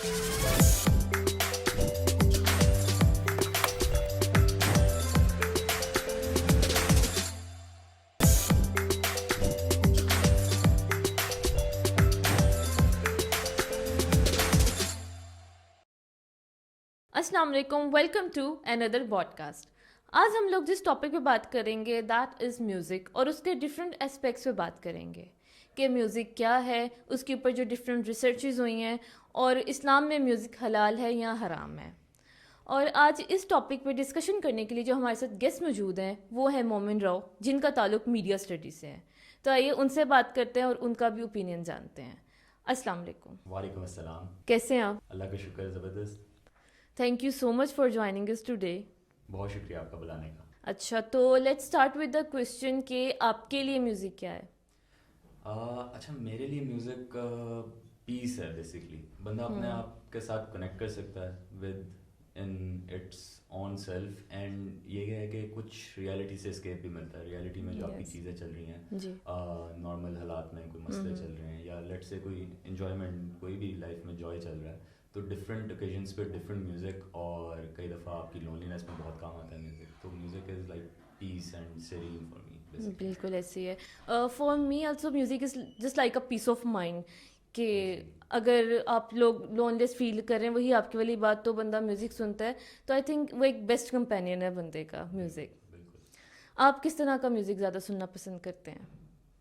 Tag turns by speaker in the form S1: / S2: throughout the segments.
S1: अस्सलाम वालेकुम, welcome to another podcast. आज हम लोग जिस टॉपिक पे बात करेंगे दैट इज़ म्यूज़िक और उसके डिफरेंट एस्पेक्ट्स पे बात करेंगे कि म्यूज़िक क्या है, उसके ऊपर जो डिफरेंट रिसर्चेज हुई हैं और इस्लाम में म्यूज़िक हलाल है या हराम है। और आज इस टॉपिक पे डिस्कशन करने के लिए जो हमारे साथ गेस्ट मौजूद हैं वो है मोमिन राव, जिनका ताल्लुक मीडिया स्टडीज़ से है। तो आइए उनसे बात करते हैं और उनका भी ओपिनियन जानते हैं। अस्सलाम वालेकुम।
S2: वालेकुम अस्सलाम।
S1: कैसे हैं आप?
S2: अल्लाह का शुक्र है, ज़बरदस्त।
S1: Thank you so much for joining us today.
S2: बहुत शुक्रिया आपका बुलाने का।
S1: अच्छा, तो let's start with the question कि आपके लिए म्यूज़िक क्या है?
S2: अच्छा, मेरे लिए म्यूज़िक पीस है बेसिकली। बंदा अपने आप के साथ कनेक्ट कर सकता है with in its on self, and ये है कि कुछ रियलिटी से एस्केप भी मिलता है। रियलिटी में जो आपकी
S1: Yes.
S2: चीज़ें चल रही हैं,
S1: जी।
S2: नॉर्मल हालात में कोई मसले चल रहे हैं या लेट से कोई इन्जॉयमेंट, कोई भी लाइफ में जॉय चल रहा है, तो डिफरेंट ओकेजन्स पे डिफरेंट म्यूज़िक, और कई दफ़ा आपकी लोनलीनेस में बहुत काम आता है म्यूज़िक। तो music is like peace and serene for me basically.
S1: बिल्कुल ऐसी है। For me also music is just like a piece of mind कि अगर आप लोग लोनलेस फील कर रहे हैं, वही आपकी वाली बात, तो बंदा म्यूज़िक सुनता है। तो आई थिंक वो एक बेस्ट कंपेनियन है बंदे का म्यूज़िक।
S2: बिल्कुल।
S1: आप किस तरह का म्यूज़िक ज़्यादा सुनना पसंद करते हैं?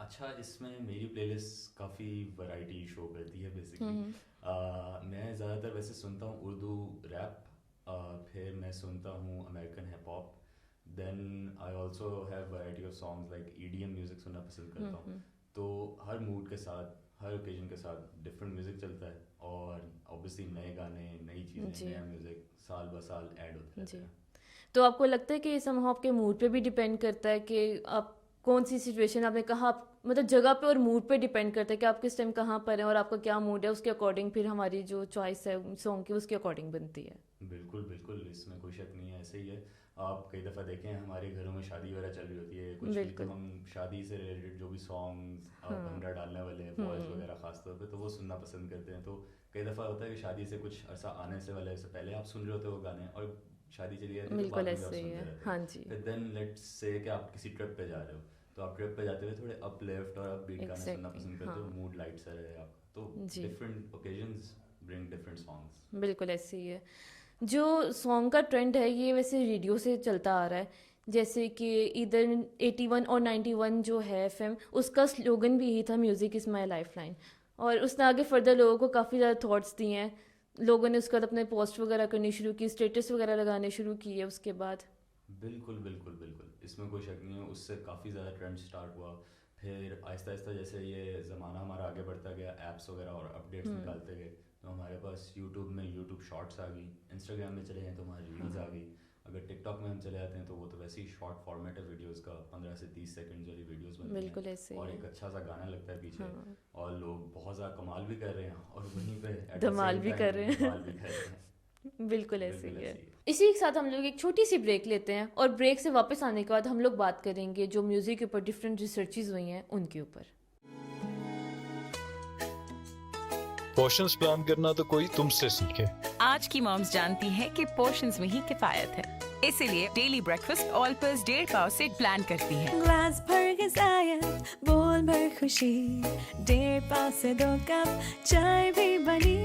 S2: अच्छा, इसमें मेरी प्लेलिस्ट काफ़ी वैरायटी शो करती है बेसिकली। मैं ज़्यादातर वैसे सुनता हूँ उर्दू रैप, फिर मैं सुनता हूँ American hip hop, then I also have variety of songs like EDM music सुनना पसंद करता हूँ। तो हर मूड के साथ, हर ओकेजन के साथ डिफरेंट म्यूज़िक चलता है, और ऑब्वियसली नए गाने, नई चीज़ें,
S1: जी।
S2: नया म्यूज़िक साल ब साल ऐड होते रहता
S1: जी।
S2: है।
S1: तो आपको लगता है कि ये समहाउ आपके मूड पे भी डिपेंड करता है कि आप कौन सी सिचुएशन, आपने कहा आप मतलब जगह पे और मूड पे डिपेंड करता है कि आप किस टाइम कहाँ पर हैं और आपका क्या मूड है, उसके अकॉर्डिंग फिर हमारी जो चॉइस है सॉन्ग की उसके अकॉर्डिंग बनती है।
S2: बिल्कुल बिल्कुल, इसमें कोई शक नहीं है, ऐसे ही है। आप कई दफ़ा देखें, हमारे घरों में शादी वगैरह चल रही होती है कुछ भी, तो
S1: बिल्कुल।
S2: हम शादी से रिलेटेड जो भी सॉन्ग्स
S1: हाँ।
S2: भंगड़ा डालने वाले हैं बॉयज़ वगैरह ख़ास तौर पे, तो वो सुनना पसंद करते हैं। तो कई दफ़ा होता है कि शादी से कुछ अरसा आने से वाले से पहले आप सुन रहे होते हो वो गाने, और शादी चली जाती है तो
S1: बिल्कुल
S2: बाद में भी आप
S1: ऐसे ही
S2: सुनते
S1: है,
S2: रहते
S1: हाँ
S2: हो।
S1: जी।
S2: फिर देन लेट्स से कि आप किसी ट्रिप पे जा रहे हो, तो आप ट्रिप पे जाते हुए थोड़े अपलिफ्ट और अपबीट गाने सुनना
S1: एग्जैक्टली,
S2: पसंद करते हो,
S1: हाँ।
S2: मूड लाइट सा रहे आपका। तो
S1: जी।
S2: Different occasions bring different songs.
S1: बिल्कुल ऐसे ही है। जो सॉन्ग का ट्रेंड है ये वैसे रेडियो से चलता आ रहा है, जैसे कि इधर 81 और 91 जो है एफएम, उसका स्लोगन भी यही था, music is my life line. और उसने आगे फर्दर लोगों को काफ़ी ज़्यादा थॉट्स दिए हैं। लोगों ने उसके बाद अपने पोस्ट वगैरह करनी शुरू की, स्टेटस वगैरह लगाने शुरू किए उसके बाद।
S2: बिल्कुल बिल्कुल बिल्कुल, इसमें कोई शक नहीं है, उससे काफ़ी ज़्यादा ट्रेंड स्टार्ट हुआ। फिर आहिस्ता आहिस्ता जैसे ये ज़माना हमारा आगे बढ़ता गया, ऐप्स वगैरह और अपडेट्स निकालते गए, तो हमारे पास यूट्यूब में यूट्यूब शॉर्ट्स आ गई, इंस्टाग्राम में चले हैं तो हमारी रील्स आ गई, अगर टिकटॉक में हम चले जाते हैं तो वो तो वैसे ही शॉर्ट फॉर्मेट है वीडियोज़ का, 15 से 30 सेकंड वाली वीडियोज़ बनती हैं,
S1: बिल्कुल ऐसे ही
S2: और
S1: है।
S2: एक अच्छा सा गाना लगता है पीछे,
S1: हाँ।
S2: और लोग बहुत ज़्यादा कमाल भी कर रहे हैं, और वहीं पे एट द
S1: धमाल
S2: सेम
S1: भी कर
S2: टाइम
S1: रहे
S2: धमाल भी
S1: हैं।
S2: कर रहे हैं।
S1: बिल्कुल ऐसे
S2: बिल्कुल
S1: ही है।
S2: ऐसे ही है।
S1: इसी के साथ हम लोग एक छोटी सी ब्रेक लेते हैं और ब्रेक से वापस आने के बाद हम लोग बात करेंगे जो म्यूज़िक के ऊपर डिफरेंट रिसर्चेज हुई हैं उनके ऊपर।
S3: पोर्शंस प्लान करना तो कोई तुमसे सीखे।
S4: आज की मॉम्स जानती हैं कि पोर्शंस में ही किफायत है, इसीलिए डेली ब्रेकफास्ट ऑल पर्स 1.5 पाव से प्लान करती हैं।
S5: ग्लास भर गिजायत, बोल भर खुशी, 1.5 पाव से 2 कप चाय भी बनी।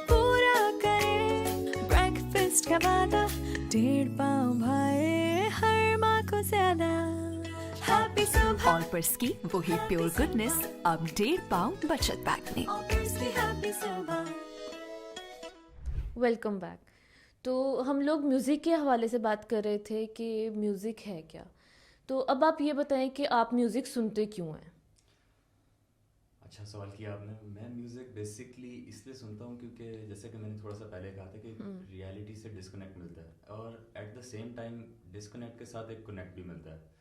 S5: पूरा करे ब्रेकफास्ट का वादा, 1.5 पाव भाए हर माँ को ज्यादा। हैप्पी सुबह
S4: ऑल पर्स की वही प्योर गुडनेस अब 1.5 पाव बचत पैक में।
S5: हैप्पी सुबह।
S1: Welcome back. तो हम लोग म्यूज़िक के हवाले से बात कर रहे थे कि म्यूज़िक है क्या। तो अब आप ये बताएं कि आप म्यूज़िक सुनते क्यों हैं?
S2: अच्छा सवाल किया आपने। मैं म्यूज़िक बेसिकली इसलिए सुनता हूँ क्योंकि जैसे कि मैंने थोड़ा सा पहले कहा था कि रियलिटी से डिस्कनेक्ट मिलता है, और at the same time disconnect के साथ एक कनेक्ट भी मिलता है।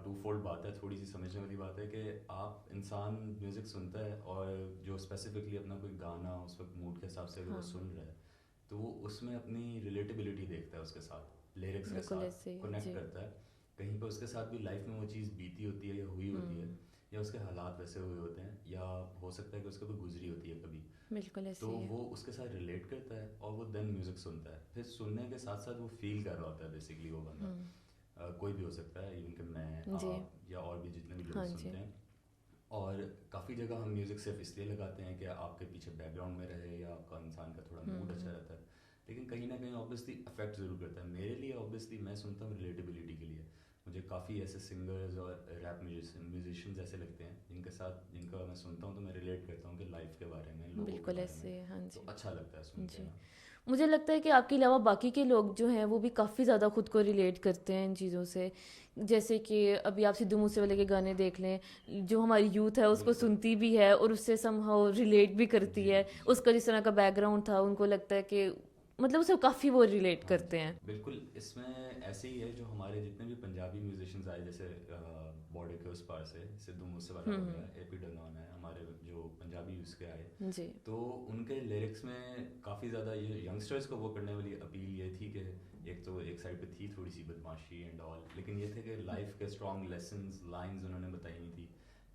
S2: टू फोल्ड बात है, थोड़ी सी समझने वाली बात है कि आप इंसान म्यूज़िक सुनता है, और जो स्पेसिफिकली अपना कोई गाना उस वक्त मूड के हिसाब से अगर वो सुन रहा है, तो वो उसमें अपनी रिलेटेबिलिटी देखता है, उसके साथ लिरिक्स के
S1: बिल्कुल
S2: साथ
S1: ऐसे ही है
S2: कनेक्ट
S1: जी।
S2: करता है। कहीं पे उसके साथ भी लाइफ में वो चीज़ बीती होती है या हुई होती है, या उसके हालात वैसे हुए होते हैं, या हो सकता है कि उसके ऊपर गुजरी होती है कभी,
S1: बिल्कुल ऐसे
S2: तो
S1: ही है।
S2: वो उसके साथ रिलेट करता है और वो देन म्यूज़िक सुनता है। फिर सुनने के साथ साथ वो फील कर रहा होता है बेसिकली वो बंदा। कोई भी हो सकता है, इवन कि मैं,
S1: जी।
S2: आप या और भी जितने भी लोग
S1: हाँ जी।
S2: सुनते हैं। और काफ़ी जगह हम म्यूज़िक सिर्फ इसलिए लगाते हैं कि आपके पीछे बैकग्राउंड में रहे या आपका इंसान का थोड़ा मूड अच्छा रहता है, लेकिन कहीं ना कहीं ऑब्वियसली अफेक्ट ज़रूर करता है। मेरे लिए ऑब्वियसली मैं सुनता हूँ रिलेटेबिलिटी के लिए। मुझे काफ़ी ऐसे सिंगर्स और रैप म्यूजिशियंस ऐसे लगते हैं जिनका मैं सुनता हूँ तो मैं रिलेट करता हूँ कि लाइफ के बारे में, लोगों के
S1: बिल्कुल
S2: बारे
S1: ऐसे,
S2: में,
S1: हाँ
S2: तो
S1: जी।
S2: अच्छा लगता है सुन के
S1: जी।
S2: ना।
S1: मुझे लगता है कि आपके अलावा बाकी के लोग जो हैं वो भी काफ़ी ज़्यादा खुद को रिलेट करते हैं इन चीज़ों से। जैसे कि अभी आप सिद्धू मूसेवाले के गाने देख लें, जो हमारी यूथ है उसको
S2: बिल्कुल।
S1: सुनती भी है और उससे समहाउ रिलेट भी करती
S2: जी
S1: है।
S2: जी।
S1: उसका जिस तरह का बैकग्राउंड था उनको लगता है कि मतलब उसे काफ़ी वो रिलेट
S2: हाँ
S1: करते
S2: जी,
S1: हैं।
S2: बिल्कुल। इसमें ऐसे ही है, जो हमारे जितने भी पंजाबी म्यूजिशियंस आए, जैसे बॉर्डर के उस पार से सिद्धू मूसेवाला हो गया, एपी डनॉन है, हमारे जो पंजाबी उसके आए,
S1: जी।
S2: तो उनके लिरिक्स में काफ़ी ज़्यादा ये यंगस्टर्स को वो करने वाली अपील ये थी कि एक तो एक साइड पे थी थोड़ी सी बदमाशी एंड ऑल, लेकिन ये थे कि लाइफ के स्ट्रॉन्ग लेसन्स लाइंस उन्होंने बताई हुई थी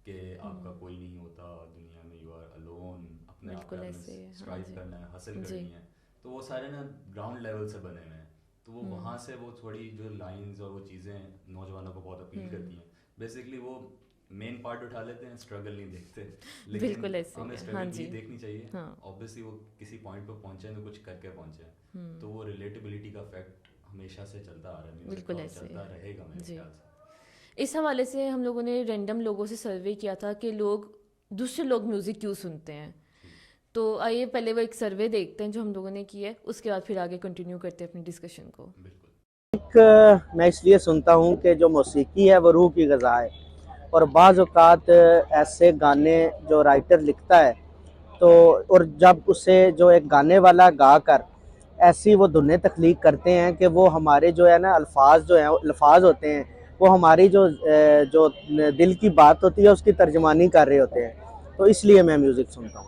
S2: कि आपका कोई नहीं होता दुनिया में, यू आर अलोन, अपने आप पे
S1: बिल्कुल
S2: आपने
S1: ऐसे ही है, हाँ
S2: स्ट्राइव
S1: जी।
S2: करना है, हासिल
S1: जी।
S2: करनी है। तो वो सारे ना ग्राउंड लेवल से बने हुए हैं, तो वो वहाँ से वो थोड़ी जो लाइंस और वो चीज़ें नौजवानों को बहुत अपील करती हैं। बेसिकली वो मेन पार्ट उठा लेते हैं, स्ट्रगल नहीं देखते, लेकिन
S1: बिल्कुल ऐसे ही
S2: हमें
S1: है, हाँ
S2: स्ट्रगल भी
S1: जी।
S2: देखनी चाहिए।
S1: हाँ।
S2: ऑब्वियसली वो किसी पॉइंट पे पहुंचे हैं तो कुछ करके पहुंचे हैं, तो वो रिलेटेबिलिटी का फैक्ट हमेशा से चलता आ रहा है म्यूजिक का,
S1: बिल्कुल
S2: और
S1: ऐसे ही
S2: चलता
S1: है।
S2: रहेगा मेरे
S1: जी।
S2: ख्याल से।
S1: इस हवाले से हम लोगों ने रैंडम लोगों से सर्वे किया था कि लोग दूसरे लोग म्यूज़िक क्यों सुनते हैं। तो आइए पहले वो एक सर्वे देखते हैं जो हम लोगों ने किया है, उसके बाद फिर आगे कंटिन्यू करते हैं अपनी डिस्कशन को।
S2: बिल्कुल।
S6: मैं इसलिए सुनता हूँ कि जो मौसीकी है वो रूह की ग़िज़ा है, और बाज़ औक़ात ऐसे गाने जो राइटर लिखता है तो, और जब उसे जो एक गाने वाला गा कर ऐसी वो धुनें तख्लीक करते हैं कि वो हमारे जो है ना अल्फाज जो हैं अल्फाज होते हैं वो हमारी जो दिल की बात होती है उसकी तर्जमानी कर रहे होते हैं, तो इसलिए मैं म्यूज़िक सुनता हूँ।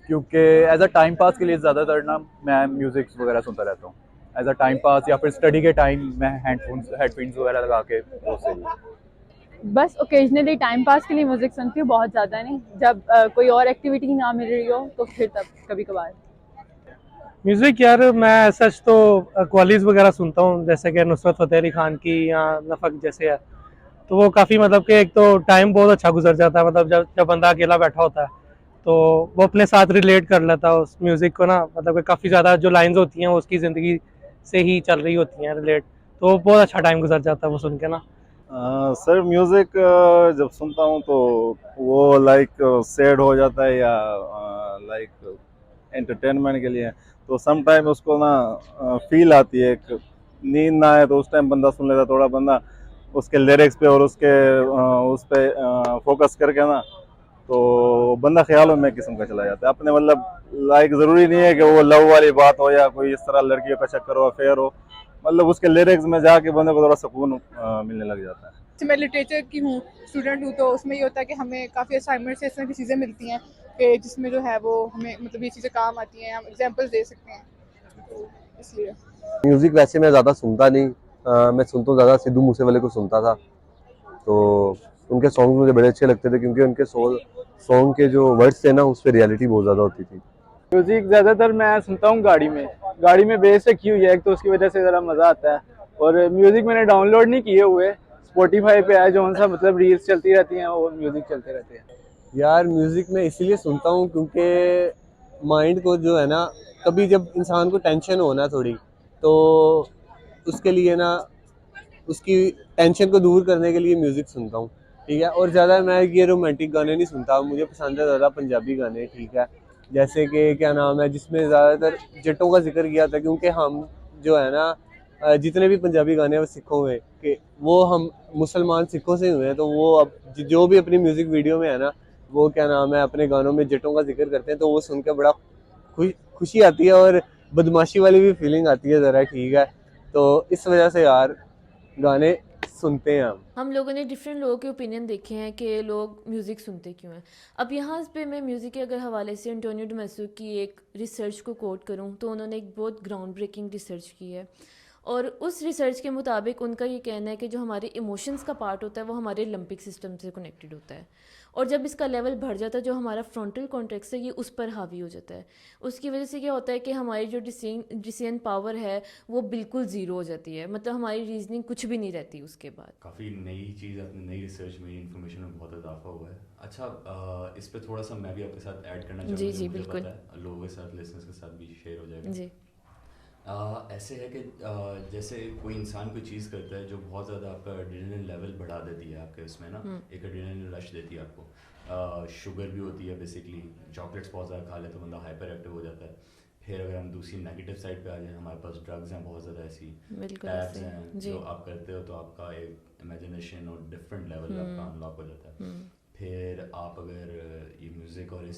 S7: क्योंकि एज अ टाइम पास के लिए ज़्यादातर ना मैं म्यूज़िक वगैरह सुनता रहता हूँ। एज अ टाइम पास या फिर स्टडी के टाइम मैं हेडफोन्स वगैरह लगा के वो सही।
S8: बस ओकेजनली टाइम पास के लिए म्यूज़िक सुनती हूँ, बहुत ज़्यादा नहीं। जब कोई और एक्टिविटी ना मिल रही हो तो फिर तब कभी कभार।
S9: म्यूज़िक यार मैं सच तो कव्वालीज़ वगैरह सुनता हूँ, जैसे कि नुसरत फ़तेह अली खान की या नफ़क जैसे है, तो वो काफ़ी मतलब कि एक तो टाइम बहुत अच्छा गुजर जाता है, मतलब जब बंदा अकेला बैठा होता है तो वो अपने साथ रिलेट कर लेता है उस म्यूज़िक को ना, मतलब कि काफ़ी ज़्यादा जो लाइंस होती हैं वो उसकी ज़िंदगी से ही चल रही होती हैं रिलेट, तो बहुत अच्छा टाइम गुजर जाता है वो सुन के ना।
S10: सर म्यूज़िक जब सुनता हूँ तो वो लाइक सैड हो जाता है या लाइक एंटरटेनमेंट के लिए, तो सम टाइम उसको ना फील आती है, एक नींद ना आए तो उस टाइम बंदा सुन लेता, थोड़ा बंदा उसके लिरिक्स पे और उसके उस पे फोकस करके ना, तो बंदा ख्यालों में किस्म का चला जाता है अपने, मतलब लाइक ज़रूरी नहीं है कि वो लव वाली बात हो या कोई इस तरह लड़कियों का चक्कर हो, अफेयर हो, मतलब उसके लिरिक्स में जाके बंदे को थोड़ा सुकून मिलने लग जाता है।
S11: मैं लिटरेचर की हूँ, स्टूडेंट हूँ, तो उसमें ये होता है कि हमें काफ़ी असाइनमेंट्स इस तरह की चीज़ें मिलती हैं कि जिसमें जो है वो हमें मतलब ये चीज़ें काम आती हैं, हम एग्जांपल्स दे सकते हैं, तो इसलिए
S12: म्यूज़िक वैसे मैं ज़्यादा सुनता नहीं, मैं सुनता हूँ ज़्यादा सिद्धू मूसेवाले को सुनता था, तो उनके सॉन्ग मुझे बड़े अच्छे लगते थे क्योंकि उनके सॉन्ग के जो वर्ड्स थे ना उस पर रियलिटी बहुत ज़्यादा होती थी।
S7: म्यूज़िक ज़्यादातर मैं सुनता हूँ गाड़ी में बेस रखी हुई है एक, तो उसकी वजह से ज़रा मज़ा आता है। और म्यूज़िक मैंने डाउनलोड नहीं किए हुए, स्पॉटिफाई पे है, जो सा मतलब रील्स चलती रहती हैं और म्यूज़िक चलते रहते हैं।
S12: यार म्यूज़िक मैं इसीलिए सुनता हूँ क्योंकि माइंड को जो है ना, कभी जब इंसान को टेंशन हो ना थोड़ी, तो उसके लिए ना उसकी टेंशन को दूर करने के लिए म्यूज़िक सुनता हूँ, ठीक है। और ज़्यादा मैं ये रोमांटिक गाने नहीं सुनता, मुझे पसंद है ज़्यादा पंजाबी गाने, ठीक है। जैसे कि क्या नाम है जिसमें ज़्यादातर जट्टों का जिक्र किया था, क्योंकि हम जो है ना जितने भी पंजाबी गाने हैं वो सिखों हुए कि वो हम मुसलमान सिखों से हुए हैं, तो वो अब जो भी अपनी म्यूज़िक वीडियो में है ना वो क्या नाम है अपने गानों में जट्टों का जिक्र करते हैं, तो वो सुन के बड़ा खुशी आती है और बदमाशी वाली भी फीलिंग आती है ज़रा, ठीक है। तो इस वजह से यार गाने सुनते हैं
S1: हम लोगों ने डिफरेंट लोगों के ओपिनियन देखे हैं कि लोग म्यूज़िक सुनते क्यों हैं। अब यहाँ पे मैं म्यूज़िक के अगर हवाले से एंटोनियो डेमेसो की एक रिसर्च को कोट करूँ तो उन्होंने एक बहुत ग्राउंड ब्रेकिंग रिसर्च की है, और उस रिसर्च के मुताबिक उनका ये कहना है कि जो हमारे इमोशंस का पार्ट होता है वो हमारे लिम्बिक सिस्टम से कनेक्टेड होता है, और जब इसका लेवल बढ़ जाता है जो हमारा फ्रंटल कॉर्टेक्स है ये उस पर हावी हो जाता है। उसकी वजह से क्या होता है कि हमारी जो डिसीजन पावर है वो बिल्कुल ज़ीरो हो जाती है, मतलब हमारी रीजनिंग कुछ भी नहीं रहती उसके बाद।
S2: काफ़ी नई चीज़ आपने, नई रिसर्च में, इन्फॉर्मेशन में बहुत इजाफा हुआ है। अच्छा, इस पे थोड़ा सा मैं भी आपके साथ ऐड करना चाहूँगा।
S1: जी
S2: मुझे
S1: बिल्कुल।
S2: पता है लोगों के साथ, लिसनर्स के साथ भी शेयर हो जाएगा।
S1: जी
S2: ऐसे है कि जैसे कोई इंसान कोई चीज़ करता है जो बहुत ज़्यादा आपका एड्रेनलिन लेवल बढ़ा देती है आपके उसमें ना, एक एड्रेनलिन रश देती है आपको। शुगर भी होती है बेसिकली, चॉकलेट्स बहुत ज़्यादा खा ले तो बंदा हाइपर एक्टिव हो जाता है। फिर अगर हम दूसरी नेगेटिव साइड पे आ जाए, हमारे पास ड्रग्स हैं बहुत ज़्यादा ऐसी,
S1: बिल्कुल
S2: टैब्स
S1: ऐसे।
S2: हैं
S1: जी
S2: जो आप करते हो तो आपका एक इमेजिनेशन और डिफरेंट लेवल आपका अनलॉक हो जाता है। फिर आप अगर ये म्यूज़िक और इन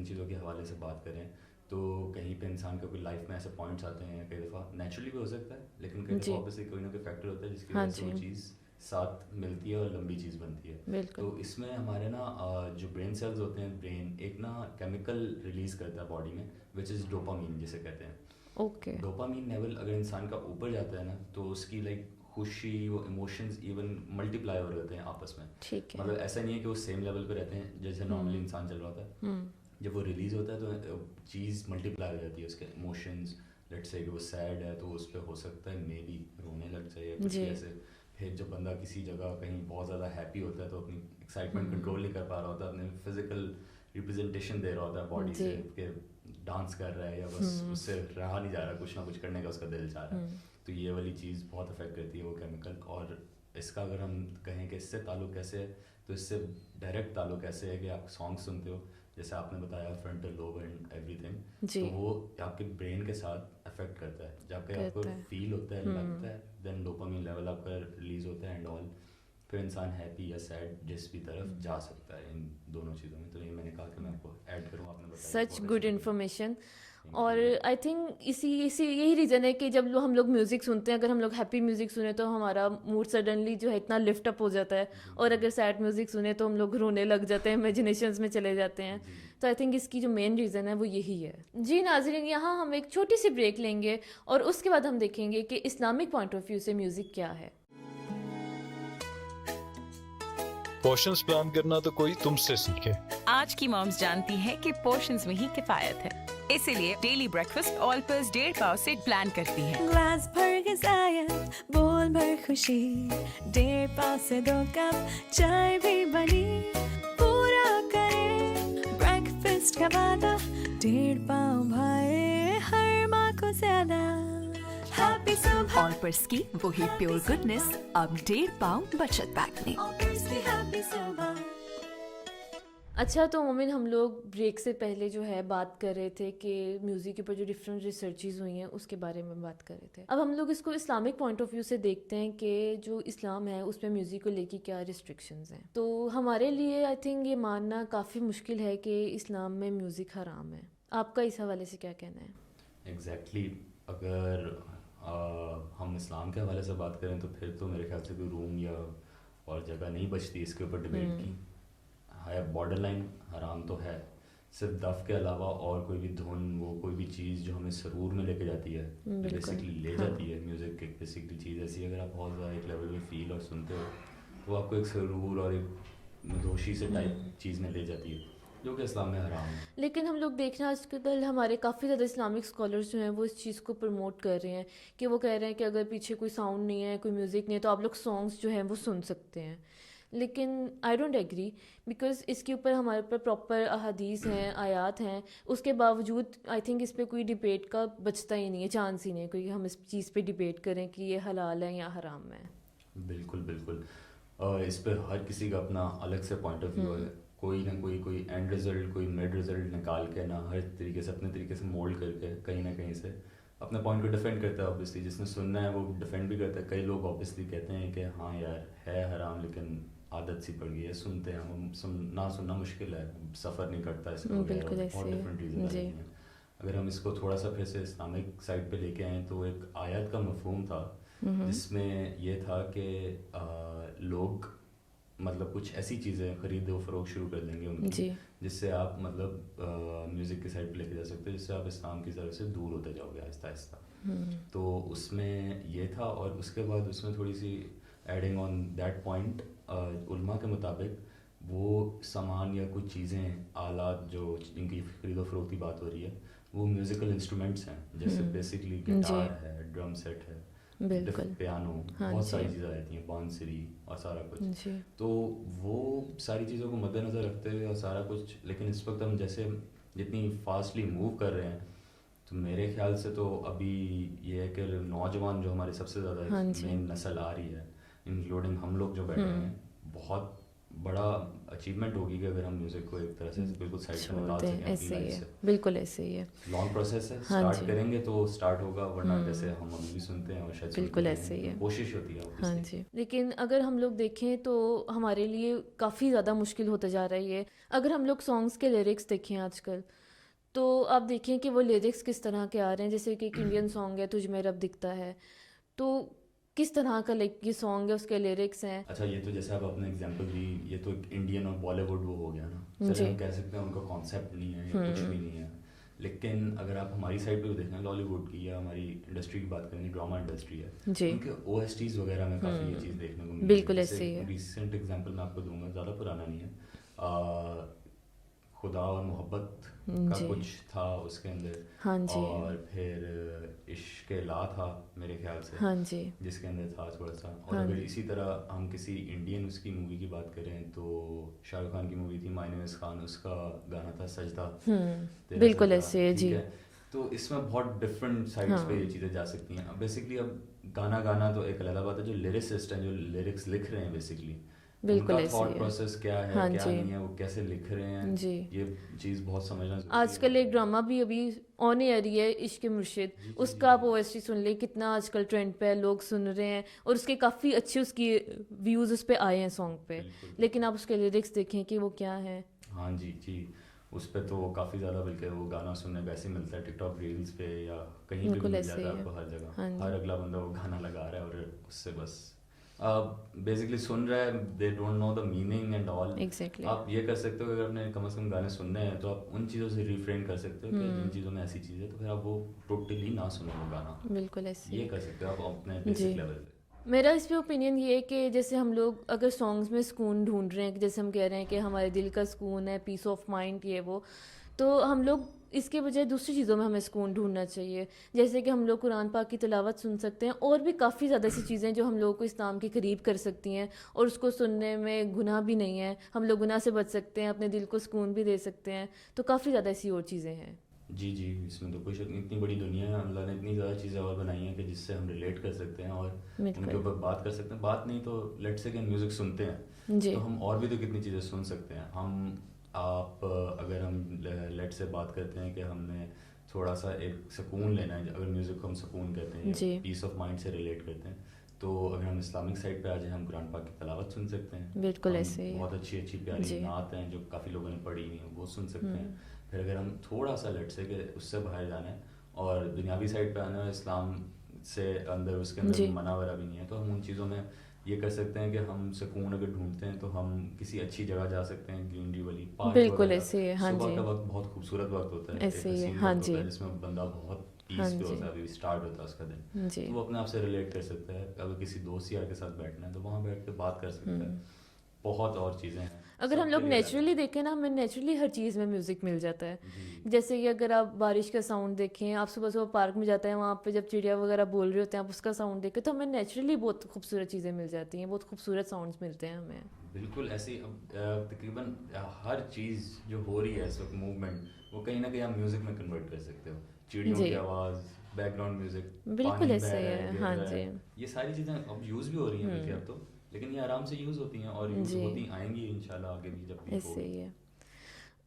S2: चीज़ों के हवाले से बात करें तो कहीं पे इंसान के कोई लाइफ में ऐसे पॉइंट्स आते हैं, कई दफ़ा नेचुरली भी हो सकता है, लेकिन कई
S1: जी।
S2: दफ़ा ऑब्वियसली कोई ना कोई फैक्टर होता है जिसकी
S1: हाँ
S2: वजह से वो
S1: जी।
S2: चीज़ साथ मिलती है और लंबी चीज़ बनती है।
S1: बिल्कुल।
S2: तो इसमें हमारे ना जो ब्रेन सेल्स होते हैं, ब्रेन एक ना केमिकल रिलीज़ करता है बॉडी में, विच इज़ डोपामीन जिसे कहते हैं।
S1: ओके।
S2: डोपामीन लेवल अगर इंसान का ऊपर जाता है ना तो उसकी लाइक खुशी, वो इमोशंस इवन मल्टीप्लाई हो रहे होते हैं आपस में।
S1: ठीक है।
S2: मतलब ऐसा नहीं है कि वो सेम लेवल पे रहते हैं जैसे नॉर्मली इंसान चल रहा होता है। जब वो रिलीज़ होता है तो चीज़ मल्टीप्लाई हो जाती है, उसके इमोशंस। लेट्स से कि वो सैड है तो उस पर हो सकता है मे बी रोने लग जाए या कुछ
S1: जी।
S2: ऐसे। फिर जब बंदा किसी जगह कहीं बहुत ज़्यादा हैप्पी होता है तो अपनी एक्साइटमेंट कंट्रोल नहीं कर पा रहा होता, अपने फिजिकल रिप्रेजेंटेशन दे रहा होता है बॉडी से
S1: जी।
S2: कि डांस कर रहा है या बस उससे रहा नहीं जा रहा, कुछ ना कुछ करने का उसका दिल चाह रहा है। तो ये वाली चीज़ बहुत अफेक्ट करती है वो केमिकल। और इसका अगर हम कहें कि इससे ताल्लुक़ कैसे है, तो इससे डायरेक्ट ताल्लुक़ ऐसे है कि आप सॉन्ग सुनते हो, जैसे आपने बताया फ्रंटल लोब एंड एवरीथिंग,
S1: जी।
S2: तो वो आपके ब्रेन के साथ अफेक्ट करता है। जब पे आपको
S1: करता है।
S2: फील होता है, लगता है, देन डोपामीन लेवल आपका रिलीज होता है एंड ऑल। फिर इंसान हैप्पी या सैड जिस भी तरफ जा सकता है इन दोनों चीज़ों में। तो ये मैंने कहा कि मैं आपको ऐड करूँ, आपने बताया
S1: सच
S2: बहुत
S1: गुड
S2: अच्छी
S1: इन्फॉर्मेशन।
S2: Thank
S1: और
S2: you.
S1: आई थिंक इसी यही रीज़न है कि जब हम लोग म्यूज़िक सुनते हैं, अगर हम लोग हैप्पी म्यूज़िक सुने तो हमारा मूड सडनली जो है इतना लिफ्ट अप हो जाता है, और अगर सैड म्यूज़िक सुने तो हम लोग रोने लग जाते हैं, इमेजिनेशंस में चले जाते हैं। तो आई थिंक इसकी जो मेन रीज़न है वो यही है। जी नाज़रीन, यहाँ हम एक छोटी सी ब्रेक लेंगे और उसके बाद हम देखेंगे कि इस्लामिक पॉइंट ऑफ व्यू से म्यूज़िक क्या है।
S3: पोर्शंस प्लान करना तो कोई तुमसे सीखे।
S4: आज की मॉम्स जानती है कि पोर्शंस में ही किफायत है, इसीलिए डेली ब्रेकफास्ट ऑल पर्स 1.5 पाव से प्लान करती है।
S5: ग्लास भर के जायद बोल भर खुशी 1.5 पाव से 2 कप चाय भी बनी पूरा करे ब्रेकफास्ट का वादा 1.5 पाव भाई हर माँ को ज्यादा हैप्पी सुबह
S13: ऑल पर्स की वही प्योर गुडनेस अब 1.5 पाव बचत पैक में।
S5: हैप्पी सुबह।
S1: अच्छा, तो मोमिन, हम लोग ब्रेक से पहले जो है बात कर रहे थे कि म्यूज़िक के ऊपर जो डिफरेंट रिसर्चेस हुई हैं उसके बारे में बात कर रहे थे। अब हम लोग इसको इस्लामिक पॉइंट ऑफ व्यू से देखते हैं कि जो इस्लाम है उसमें म्यूज़िक को लेके क्या रिस्ट्रिक्शंस हैं। तो हमारे लिए आई थिंक ये मानना काफ़ी मुश्किल है कि इस्लाम में म्यूज़िक हराम है। आपका इस हवाले से क्या कहना है?
S2: एग्जैक्टली अगर हम इस्लाम के हवाले से बात करें तो फिर तो मेरे ख्याल से कोई रूम या और जगह नहीं बचती इसके ऊपर डिबेट की। है बॉर्डर लाइन हराम तो है, सिर्फ दफ के अलावा और कोई भी धुन, वो कोई भी चीज़ जो हमें सरूर में लेके जाती है, बेसिकली ले जाती है। म्यूज़िक एक बेसिकली चीज़ ऐसी है, अगर आप बहुत ज़्यादा एक लेवल पे फील और सुनते हो तो आपको एक सरूर और एक मदोशी से टाइप चीज़ में ले जाती है, जो कि इस्लाम में हराम है।
S1: लेकिन हम लोग देखना आजकल हमारे काफ़ी ज़्यादा इस्लामिक स्कॉलर्स जो हैं वो इस चीज़ को प्रमोट कर रहे हैं कि वो कह रहे हैं कि अगर पीछे कोई साउंड नहीं है, कोई म्यूज़िक नहीं है, तो आप लोग सॉन्ग्स जो हैं वो सुन सकते हैं। लेकिन आई डोंट एग्री, बिकॉज़ इसके ऊपर हमारे ऊपर प्रॉपर अहादीस हैं, आयात हैं, उसके बावजूद आई थिंक इस पर कोई डिबेट का बचता ही नहीं है, चांस ही नहीं है कोई हम इस चीज़ पे डिबेट करें कि ये हलाल है या हराम है।
S2: बिल्कुल बिल्कुल। इस पर हर किसी का अपना अलग से पॉइंट ऑफ व्यू है। कोई ना कोई एंड रिजल्ट, कोई मिड रिजल्ट निकाल के ना हर तरीके से अपने तरीके से मोल्ड करके कहीं ना कहीं से अपने पॉइंट को डिफेंड करता है। ऑब्वियसली जिसने सुनना है वो डिफेंड भी करता है। कई लोग ऑब्वियसली कहते हैं कि हाँ यार है हराम, लेकिन आदत सी पड़ गई है, सुनते हैं हम, ना सुनना मुश्किल है, सफ़र नहीं करता इसका वगैरह, बहुत डिफरेंट रीज़न हैं। अगर हम इसको थोड़ा सा फिर से इस्लामिक साइड पे लेके आएँ तो एक आयत का मफहूम था जिसमें ये था कि लोग मतलब कुछ ऐसी चीज़ें खरीदो फरोख्त शुरू कर देंगे उनकी,
S1: जी
S2: जिससे आप मतलब म्यूज़िक की साइड पे लेके जा सकते हो, जिससे आप इस्लाम की तरफ से दूर होते जाओगे आहिस्ता आहिस्ता। तो उसमें ये था, और उसके बाद उसमें थोड़ी सी एडिंग ऑन दैट पॉइंट, उलमा के मुताबिक वो सामान या कुछ चीज़ें आलात जो जिनकी खरीदो फरोख्त की बात हो रही है, वो म्यूज़िकल इंस्ट्रूमेंट्स हैं, जैसे बेसिकली गिटार है, ड्रम सेट है,
S1: बिल्कुल
S2: पियानो,
S1: हाँ
S2: बहुत
S1: जी
S2: सारी चीज़ें रहती हैं, बांसुरी और सारा कुछ।
S1: जी
S2: तो वो सारी चीज़ों को मद्देनज़र रखते हुए और सारा कुछ, लेकिन इस वक्त हम जैसे जितनी फास्टली मूव कर रहे हैं, तो मेरे ख्याल से तो अभी ये है कि नौजवान जो हमारे सबसे ज़्यादा
S1: हाँ जी
S2: मेन नस्ल आ रही है, इंक्लूडिंग हम लोग जो बैठे हैं, बहुत बड़ा अचीवमेंट होगी कि अगर हम म्यूज़िक को एक तरह से बिल्कुल साइड पे
S1: छोड़
S2: निकाल
S1: दें,
S2: सकें अपनी
S1: ऐसे ही
S2: लाइफ
S1: है,
S2: से।
S1: बिल्कुल ऐसे ही है,
S2: लॉन्ग प्रोसेस है,
S1: हाँ
S2: स्टार्ट
S1: जी
S2: करेंगे तो स्टार्ट होगा, वरना जैसे हम अभी भी सुनते हैं और शायद सुनते
S1: बिल्कुल
S2: रहेंगे,
S1: ऐसे ही है,
S2: कोशिश होती है
S1: हाँ
S2: obviously।
S1: जी। लेकिन अगर हम लोग देखें तो हमारे लिए काफ़ी ज़्यादा मुश्किल होता जा रहा है ये। अगर हम लोग सॉन्ग्स के लिरिक्स देखें आजकल, तो आप देखें कि वो लिरिक्स किस तरह के आ रहे हैं। जैसे कि एक इंडियन सॉन्ग है तुझ में रब दिखता है, तो किस तरह का लाइक ये सॉन्ग है, उसके लिरिक्स हैं।
S2: अच्छा, ये तो जैसे आप अपने एग्जांपल दी, ये तो एक इंडियन और बॉलीवुड वो हो गया ना,
S1: जी
S2: चले हम कह सकते हैं उनका कॉन्सेप्ट नहीं है या कुछ भी नहीं है, लेकिन अगर आप हमारी साइड पे भी देखें, लॉलीवुड की या हमारी इंडस्ट्री की बात करें, ड्रामा इंडस्ट्री है,
S1: जी
S2: उनके OSTs वगैरह में काफ़ी ये चीज़ देखने को मिलती है।
S1: बिल्कुल
S2: जैसे
S1: ऐसे ही है,
S2: रिसेंट एग्जांपल मैं आपको दूंगा, ज़्यादा पुराना नहीं है, खुदा और मोहब्बत का
S1: जी
S2: कुछ था उसके अंदर,
S1: हाँ जी
S2: और फिर इश्क ला था मेरे ख्याल से,
S1: हाँ जी
S2: जिसके अंदर था थोड़ा सा। और
S1: हाँ
S2: अगर
S1: जी
S2: इसी तरह हम किसी इंडियन उसकी मूवी की बात करें, तो शाहरुख खान की मूवी थी माय नेम इज़ खान, उसका गाना था सजदा, तेरा
S1: बिल्कुल
S2: सजदा,
S1: ऐसे है
S2: ठीक
S1: जी
S2: है। तो इसमें बहुत डिफरेंट साइड्स पे
S1: हाँ
S2: ये चीज़ें जा सकती हैं। अब बेसिकली अब गाना तो एक अलग बात है, जो लिरिसिस्ट हैं, जो लिरिक्स लिख रहे हैं, बेसिकली
S1: बिल्कुल
S2: उनका
S1: ऐसे
S2: थॉट
S1: ही है,
S2: प्रोसेस क्या है,
S1: हाँ
S2: क्या
S1: जी
S2: नहीं है, वो कैसे लिख रहे हैं,
S1: जी।
S2: ये चीज़ बहुत समझना ज़रूरी
S1: आजकल
S2: है।
S1: एक ड्रामा भी अभी ऑन एयर ही है, इश्क मुर्शिद,
S2: जी जी जी
S1: उसका आप
S2: जी
S1: OST सुन ले, कितना आजकल ट्रेंड पे है, लोग सुन रहे हैं और उसके काफ़ी अच्छे उसकी व्यूज़ उस पे आए हैं सॉन्ग पे।
S2: बिल्कुल
S1: लेकिन
S2: बिल्कुल।
S1: आप उसके लिरिक्स देखें कि वो क्या है।
S2: हाँ जी जी, उस पे तो काफ़ी ज़्यादा, बल्कि वो गाना सुनने वैसे ही मिलता है टिकटॉक रील्स पे या कहीं पे भी
S1: बिल्कुल
S2: मिल
S1: ऐसे
S2: जाता
S1: ही
S2: है
S1: है,
S2: आपको, हर जगह,
S1: हाँ
S2: हर
S1: जी
S2: अगला बंदा वो गाना लगा रहा है और उससे बस बेसिकली सुन रहा है, they don't know the meaning and all.
S1: Exactly
S2: आप ये कर सकते हो कि अगर आपने कम से कम गाने सुनने हैं, तो आप उन चीज़ों से रिफ्रेन कर सकते हो कि जिन चीज़ों में ऐसी चीज़ है, तो फिर आप वो टोटली ना सुनो वो गाना,
S1: बिल्कुल ऐसे ही
S2: ये
S1: है।
S2: कर सकते हो आप अपने
S1: जी
S2: बेसिक लेवल पे।
S1: मेरा इस पे ओपिनियन ये है कि जैसे हम लोग अगर सॉन्ग्स में सुकून ढूंढ रहे हैं, कि जैसे हम कह रहे हैं कि हमारे दिल का सुकून है, पीस ऑफ माइंड ये वो, तो हम लोग इसके बजाय दूसरी चीज़ों में हमें सुकून ढूंढना चाहिए। जैसे कि हम लोग कुरान पाक की तिलावत सुन सकते हैं, और भी काफ़ी ज़्यादा ऐसी चीज़ें जो हम लोगों को इस्लाम के करीब कर सकती हैं, और उसको सुनने में गुनाह भी नहीं है, हम लोग गुनाह से बच सकते हैं, अपने दिल को सुकून भी दे सकते हैं। तो काफ़ी ज़्यादा ऐसी और चीज़ें हैं।
S2: जी जी, इसमें तो कोई शक नहीं, इतनी बड़ी दुनिया है, अल्लाह ने इतनी ज़्यादा चीज़ें और बनाई हैं कि जिससे हम रिलेट कर सकते हैं और उनके
S1: बिल्कुल
S2: ऊपर बात कर सकते हैं। बात नहीं तो लेट से कि म्यूज़िक सुनते हैं,
S1: जी
S2: तो हम और भी तो कितनी चीज़ें सुन सकते हैं। आप अगर हम लेट से बात करते हैं कि हमने थोड़ा सा एक सुकून लेना है, अगर म्यूज़िक को हम सुकून कहते हैं
S1: जी
S2: या पीस ऑफ माइंड से रिलेट करते हैं, तो अगर हम इस्लामिक साइड पे आ जाए, हम कुरान पाक की तिलावत सुन सकते हैं।
S1: बिल्कुल
S2: हम
S1: ऐसे ही है।
S2: बहुत अच्छी अच्छी प्यारी
S1: जी
S2: नात हैं जो काफ़ी लोगों ने पढ़ी हुई हैं, वो सुन सकते हैं। फिर अगर हम थोड़ा सा लेट से कि उससे बाहर जाना है और दुनियावी साइड पे आना है, इस्लाम से अंदर उसके अंदर
S1: जी
S2: मना वरा भी नहीं है, तो हम उन चीज़ों में ये कर सकते हैं कि हम सुकून अगर ढूंढते हैं तो हम किसी अच्छी जगह जा सकते हैं, ग्रीनरी वाली पार्क
S1: बिल्कुल
S2: वगैरह।
S1: ऐसे ही है, हाँ
S2: सुबह
S1: जी
S2: का वक्त बहुत खूबसूरत वक्त होता है, एक
S1: ऐसे ही है,
S2: हसीन
S1: हाँ
S2: वक्त होता
S1: जी
S2: है जिसमें बंदा बहुत
S1: हाँ
S2: पीस पे
S1: जी
S2: होता है, अभी स्टार्ट होता है उसका दिन,
S1: जी
S2: तो वो अपने आप से रिलेट कर सकता है। अगर किसी दोस्त यार के साथ बैठना है तो वहाँ बैठ के बात कर सकता है। बहुत और चीज़ें हैं,
S1: अगर हम
S2: सबके
S1: लोग
S2: लिए अलग
S1: नेचुरली देखें ना, हमें नेचुरली हर चीज़ में म्यूज़िक मिल जाता है।
S2: जी
S1: जैसे कि अगर आप बारिश का साउंड देखें, आप सुबह सुबह पार्क में जाते हैं, वहाँ पे जब चिड़िया वगैरह बोल रहे होते हैं, आप उसका साउंड देखें, तो हमें नेचुरली बहुत खूबसूरत चीज़ें मिल जाती हैं, बहुत खूबसूरत साउंड्स मिलते हैं हमें।
S2: बिल्कुल ऐसे ही। अब तकरीबन हर चीज़ जो हो रही है इस वक्त मूवमेंट, वो कहीं ना कहीं आप म्यूज़िक में कन्वर्ट कर सकते हो। चिड़ियों
S1: जी
S2: की आवाज़, बैकग्राउंड म्यूज़िक,
S1: बिल्कुल
S2: पानी
S1: ऐसे
S2: बह
S1: ही
S2: रहा है,
S1: है,
S2: गिर
S1: हाँ
S2: रहा
S1: जी
S2: है, ये सारी चीज़ें अब यूज़ भी हो रही हैं बल्कि अब तो, लेकिन ये आराम से यूज़ होती हैं और यूज़
S1: जी
S2: होती आएंगी इंशाल्लाह आगे भी, जब भी
S1: ऐसे
S2: होगी।
S1: ही है।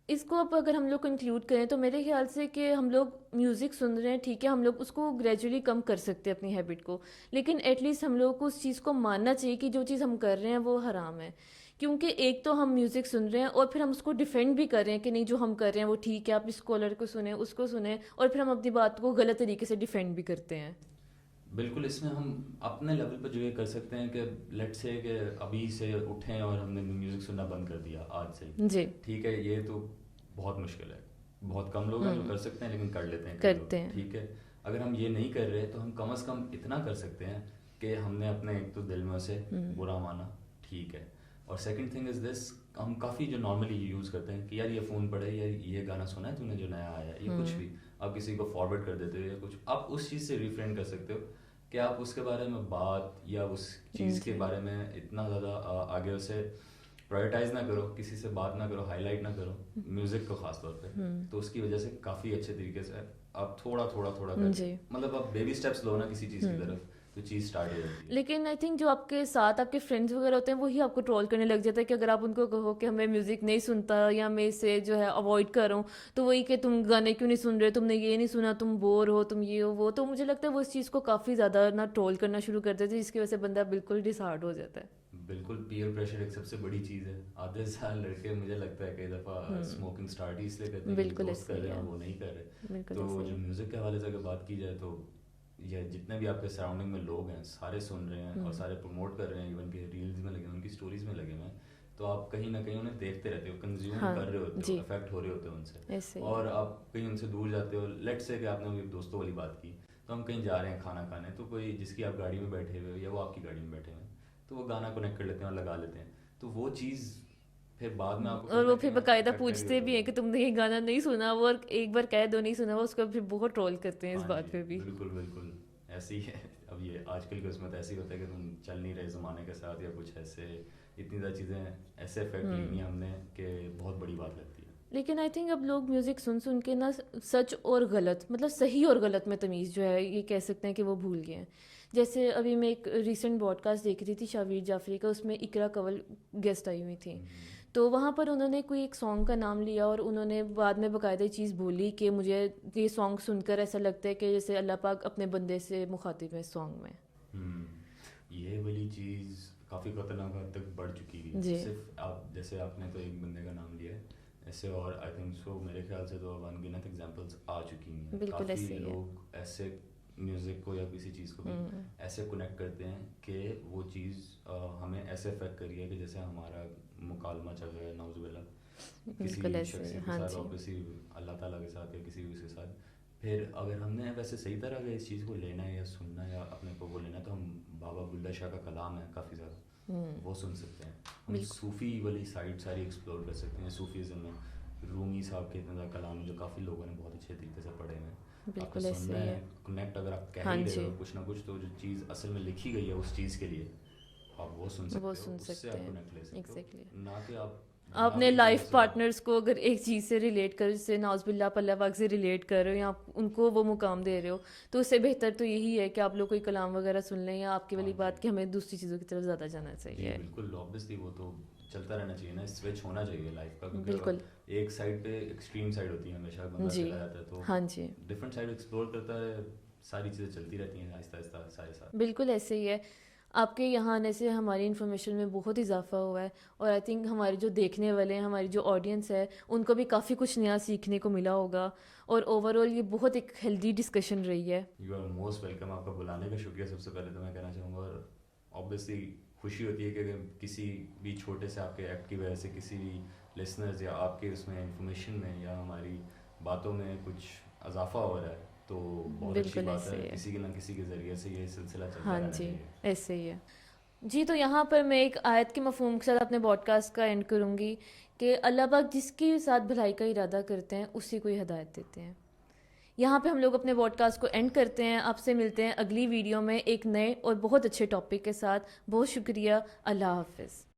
S1: इसको अब अगर हम लोग इंक्लूड करें तो मेरे ख्याल से कि हम लोग म्यूज़िक सुन रहे हैं, ठीक है, हम लोग उसको ग्रेजुअली कम कर सकते हैं अपनी हैबिट को, लेकिन एटलीस्ट हम लोग को उस चीज़ को मानना चाहिए कि जो चीज़ हम कर रहे हैं वो हराम है। क्योंकि एक तो हम म्यूज़िक सुन रहे हैं और फिर हम उसको डिफेंड भी कर रहे हैं कि नहीं जो हम कर रहे हैं वो ठीक है, आप इस कॉलर को सुने, उसको सुने, और फिर हम अपनी बात को गलत तरीके से डिफेंड भी करते हैं।
S2: बिल्कुल, इसमें हम अपने लेवल पे जो ये कर सकते हैं कि लेट्स से कि अभी से उठें और हमने म्यूज़िक सुनना बंद कर दिया आज से ही,
S1: जी
S2: ठीक है, ये तो बहुत मुश्किल है। बहुत कम लोग हैं जो कर सकते हैं, लेकिन कर लेते हैं कई
S1: करते
S2: लोग,
S1: हैं।
S2: ठीक है। अगर हम ये नहीं कर रहे तो हम कम से कम इतना कर सकते हैं कि हमने अपने एक तो दिल में उसे बुरा माना, ठीक है। और सेकंड थिंग इज़ दिस, हम काफ़ी जो नॉर्मली यूज़ करते हैं कि यार ये फ़ोन पड़ा है, यार ये गाना सुना है तूने जो नया आया है, ये कुछ भी आप किसी को फॉरवर्ड कर देते हो या कुछ, आप उस चीज़ से रिफ्रेन कर सकते हो कि आप उसके बारे में बात या उस चीज़ के बारे में इतना ज़्यादा आगे उसे प्रायोरिटाइज ना करो, किसी से बात ना करो, हाईलाइट ना करो, म्यूज़िक को ख़ास तौर पे। तो उसकी वजह से काफ़ी अच्छे तरीके से आप थोड़ा
S1: जी।
S2: कर, मतलब आप बेबी स्टेप्स लो ना किसी चीज़ की तरफ, तो चीज़ स्टार्ट हो जाती है।
S1: लेकिन आई थिंक जो आपके साथ आपके फ्रेंड्स वगैरह होते हैं वही आपको ट्रोल करने लग जाता है कि अगर आप उनको कहो कि हमें म्यूज़िक नहीं सुनता या मैं इसे जो है अवॉइड कर रहा हूँ, तो वही कि तुम गाने क्यों नहीं सुन रहे, तुमने ये नहीं सुना, तुम बोर हो, तुम ये हो वो। तो मुझे लगता है वो इस चीज़ को काफ़ी ज़्यादा ना ट्रोल करना शुरू कर देते हैं, जिसकी वजह से बंदा बिल्कुल डिसहार्ड हो जाता है।
S2: बिल्कुल, पीयर प्रेशर एक सबसे बड़ी चीज़ है। आधे साल लड़के मुझे लगता है कई दफ़ा स्मोकिंग स्टार्ट ही इसलिए करते हैं कि
S1: बिल्कुल
S2: दोस्त
S1: ऐसे
S2: कर
S1: ही
S2: रहे हैं
S1: है।
S2: और वो नहीं कर रहे।
S1: बिल्कुल
S2: तो
S1: ऐसे ही
S2: जो
S1: है।
S2: म्यूज़िक के हवाले से अगर बात की जाए तो ये जितने भी आपके सराउंडिंग में लोग हैं सारे सुन रहे हैं और सारे प्रमोट कर रहे हैं, इवन के रील्स में लगे हैं, उनकी स्टोरीज में लगे हुए हैं, तो आप कहीं ना कहीं उन्हें देखते रहते हो, कंज्यूम
S1: हाँ,
S2: कर रहे होते
S1: जी।
S2: हो, अफेक्ट हो रहे होते हो उनसे,
S1: ऐसे ही।
S2: और आप कहीं उनसे दूर जाते हो। लेट्स से कि आपने अभी दोस्तों वाली बात की, तो हम कहीं जा रहे हैं खाना खाने, तो कोई जिसकी आप गाड़ी में बैठे हुए हो या वो आपकी गाड़ी में बैठे हुए हैं, तो वो गाना कनेक्ट कर लेते हैं और लगा लेते हैं, तो वो चीज़ फिर बाद में आपको
S1: और वो
S2: कहीं
S1: फिर
S2: ना कहीं
S1: बाकायदा
S2: affect कर ही
S1: पूछते
S2: होती
S1: भी हैं कि तुमने ये गाना नहीं सुना वो, और एक बार कह दो नहीं सुना वो, उसको फिर बहुत ट्रोल करते हैं इस
S2: हाँ
S1: बात
S2: जी,
S1: पे भी।
S2: बिल्कुल बिल्कुल ऐसे ही है। अब ये आजकल की उसमें तो ऐसे ही होता है कि तुम चल नहीं रहे ज़माने के साथ या कुछ ऐसे, इतनी ज़्यादा चीज़ें ऐसे इफेक्ट ली हैं हमने कि बहुत बड़ी बात लगती है।
S1: लेकिन आई थिंक अब लोग म्यूज़िक सुन सुन के ना सच और गलत, मतलब सही और गलत में तमीज़ जो है ये कह सकते हैं कि वो भूल गए हैं। जैसे अभी मैं एक रिसेंट पॉडकास्ट देख रही थी शावीर जाफरी का, उसमें इकरा कंवल गेस्ट आई हुई थी, तो वहाँ पर उन्होंने कोई एक सॉन्ग का नाम लिया और उन्होंने बाद में बाकायदा चीज़ बोली कि मुझे ये सॉन्ग सुनकर ऐसा लगता है कि जैसे अल्लाह पाक अपने बंदे से मुखातिब है इस सॉन्ग में।
S2: ये वाली चीज़ काफ़ी खतरनाक हद तक बढ़ चुकी है।
S1: जी।
S2: सिर्फ आप जैसे आपने तो एक बंदे का नाम लिया है, ऐसे और आई थिंक सो मेरे ख्याल से तो अनगिनत एग्जांपल्स आ चुकी हैं।
S1: बिल्कुल ऐसे
S2: काफ़ी
S1: ही है।
S2: लोग ऐसे म्यूज़िक को या किसी चीज़ को भी ऐसे कनेक्ट करते हैं कि वो चीज़ हमें ऐसे अफेक्ट करी है कि जैसे हमारा मुकालमा चल रहा है नाउज़ुबिल्लाह किसी
S1: बिल्कुल ऐसे
S2: शख्स
S1: ही,
S2: के
S1: हाँ
S2: साथ
S1: जी।
S2: और किसी अल्लाह ताला के साथ या किसी भी उसके साथ, फिर अगर हमने वैसे सही तरह अगर इस चीज़ को लेना है या सुनना है या अपने को वो लेना है, तो हम बाबा बुल्ला शाह का कलाम है काफ़ी ज़्यादा, वो सुन सकते हैं। हम सूफ़ी वाली साइड सारी एक्सप्लोर कर सकते हैं। सूफीज़म में रूमी साहब के इतना कलाम है जो काफ़ी लोगों ने बहुत अच्छे तरीके से पढ़े हैं।
S1: बिल्कुल
S2: आपको
S1: ऐसे
S2: सुनना
S1: ही
S2: है,
S1: है।
S2: कनेक्ट अगर आप कह
S1: हाँ
S2: ही रहे
S1: जी।
S2: हो कुछ ना कुछ, तो जो चीज़ असल में लिखी गई है उस चीज़ के लिए आप वो सुन सकते हो,
S1: सुन
S2: उससे
S1: सकते
S2: आप
S1: हैं।
S2: कनेक्ट ले सकते
S1: Exactly.
S2: हो, ना कि आप
S1: अपने
S2: भी
S1: लाइफ
S2: जैसे-
S1: पार्टनर्स को अगर एक चीज़ से रिलेट करो, जैसे नाउज़ुबिल्लाह पल्ला पाक से रिलेट कर रहे हो या आप उनको वो मुकाम दे रहे हो, तो उससे बेहतर तो यही है कि आप लोग कोई कलाम वगैरह सुन लें, या आपकी वाली बात कि हमें दूसरी चीज़ों की तरफ ज़्यादा जाना
S2: जी
S1: चाहिए।
S2: बिल्कुल, ऑब्वियसली वो तो चलता रहना चाहिए ना, स्विच होना चाहिए लाइफ का, क्योंकि
S1: बिल्कुल।
S2: एक साइड पे एक्सट्रीम साइड होती है हमेशा, बंदा
S1: जी।
S2: चला जाता है तो
S1: हाँ जी,
S2: डिफरेंट साइड एक्सप्लोर करता है, सारी चीज़ें चलती रहती हैं आहिस्ता आहिस्ता सारे साथ।
S1: बिल्कुल ऐसे ही है। आपके यहाँ आने से हमारी इन्फॉर्मेशन में बहुत इजाफा हुआ है, और आई थिंक हमारे जो देखने वाले हैं, हमारी जो ऑडियंस है, उनको भी काफ़ी कुछ नया सीखने को मिला होगा, और ओवरऑल ये बहुत एक हेल्दी डिस्कशन रही है।
S2: यू आर मोस्ट वेलकम, आपका बुलाने का शुक्रिया सबसे पहले तो मैं कहना चाहूँगा, और ऑब्वियसली खुशी होती है कि अगर किसी भी छोटे से आपके एक्ट की वजह से किसी भी लिसनर्स या आपके उसमें इंफॉर्मेशन में या हमारी बातों में कुछ इजाफा हो रहा है, तो बहुत अच्छी
S1: बिल्कुल
S2: बात
S1: ऐसे
S2: है।
S1: है।
S2: किसी के ना किसी के ज़रिए से ये सिलसिला चलता
S1: हाँ
S2: रहना
S1: जी,
S2: चाहिए।
S1: ऐसे ही है जी। तो यहाँ पर मैं एक आयत के मफहूम के साथ अपने पॉडकास्ट का एंड करूँगी कि अल्लाह पाक जिसके साथ भलाई का इरादा करते हैं उसी को ही हिदायत देते हैं। यहाँ पे हम लोग अपने पॉडकास्ट को एंड करते हैं। आपसे मिलते हैं अगली वीडियो में एक नए और बहुत अच्छे टॉपिक के साथ। बहुत शुक्रिया। अल्लाह हाफिज़।